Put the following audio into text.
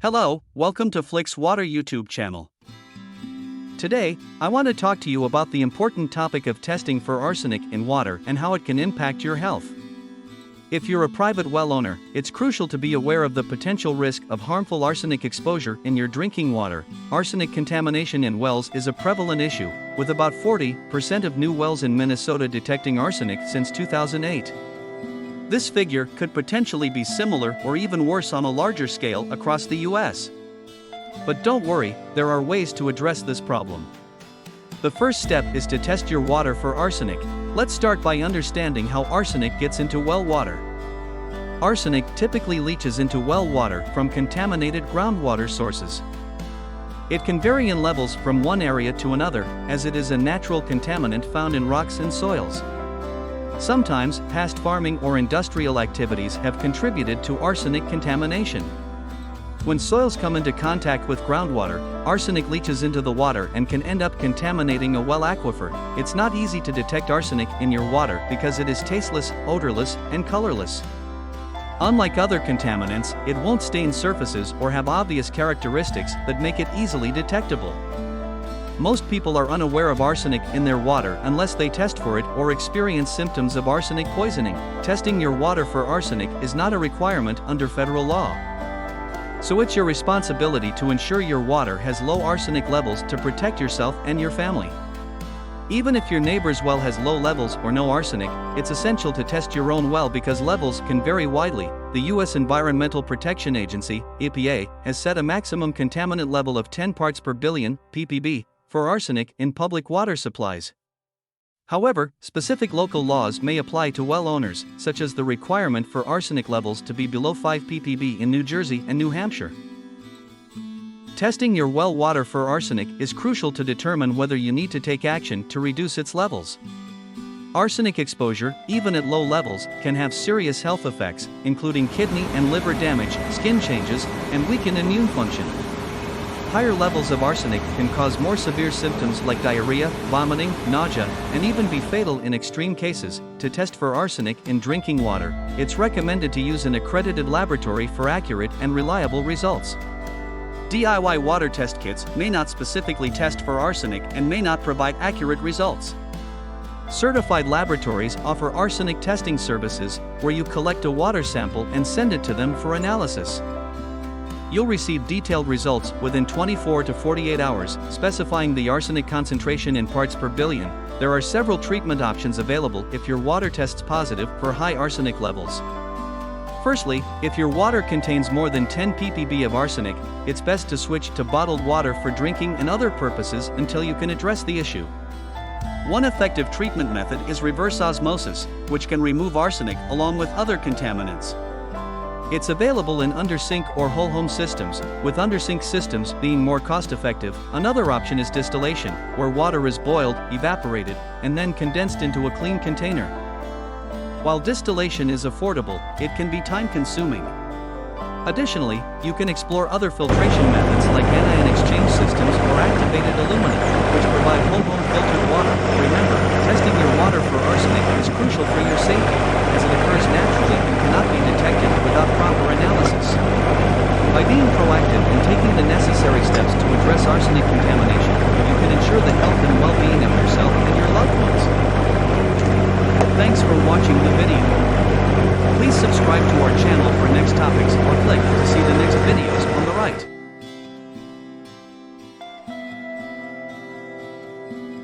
Hello, welcome to Flixwater YouTube channel. Today, I want to talk to you about the important topic of testing for arsenic in water and how it can impact your health. If you're a private well owner, it's crucial to be aware of the potential risk of harmful arsenic exposure in your drinking water. Arsenic contamination in wells is a prevalent issue, with about 40% of new wells in Minnesota detecting arsenic since 2008. This figure could potentially be similar or even worse on a larger scale across the US. But don't worry, there are ways to address this problem. The first step is to test your water for arsenic. Let's start by understanding how arsenic gets into well water. Arsenic typically leaches into well water from contaminated groundwater sources. It can vary in levels from one area to another, as it is a natural contaminant found in rocks and soils. Sometimes, past farming or industrial activities have contributed to arsenic contamination. When soils come into contact with groundwater, arsenic leaches into the water and can end up contaminating a well aquifer. It's not easy to detect arsenic in your water because it is tasteless, odorless, and colorless. Unlike other contaminants, it won't stain surfaces or have obvious characteristics that make it easily detectable. Most people are unaware of arsenic in their water unless they test for it or experience symptoms of arsenic poisoning. Testing your water for arsenic is not a requirement under federal law. So it's your responsibility to ensure your water has low arsenic levels to protect yourself and your family. Even if your neighbor's well has low levels or no arsenic, it's essential to test your own well because levels can vary widely. The U.S. Environmental Protection Agency, EPA, has set a maximum contaminant level of 10 parts per billion, ppb, for arsenic in public water supplies. However, specific local laws may apply to well owners, such as the requirement for arsenic levels to be below 5 ppb in New Jersey and New Hampshire. Testing your well water for arsenic is crucial to determine whether you need to take action to reduce its levels. Arsenic exposure, even at low levels, can have serious health effects, including kidney and liver damage, skin changes, and weakened immune function. Higher levels of arsenic can cause more severe symptoms like diarrhea, vomiting, nausea, and even be fatal in extreme cases. To test for arsenic in drinking water, it's recommended to use an accredited laboratory for accurate and reliable results. DIY water test kits may not specifically test for arsenic and may not provide accurate results. Certified laboratories offer arsenic testing services, where you collect a water sample and send it to them for analysis. You'll receive detailed results within 24 to 48 hours, specifying the arsenic concentration in parts per billion. There are several treatment options available if your water tests positive for high arsenic levels. Firstly, if your water contains more than 10 ppb of arsenic, it's best to switch to bottled water for drinking and other purposes until you can address the issue. One effective treatment method is reverse osmosis, which can remove arsenic along with other contaminants. It's available in under-sink or whole-home systems, with under-sink systems being more cost-effective. Another option is distillation, where water is boiled, evaporated, and then condensed into a clean container. While distillation is affordable, it can be time-consuming. Additionally, you can explore other filtration methods like anion exchange systems or activated aluminum, which provide whole-home filtered water. Remember, testing your water for arsenic is crucial for your safety, as it occurs naturally and cannot be detected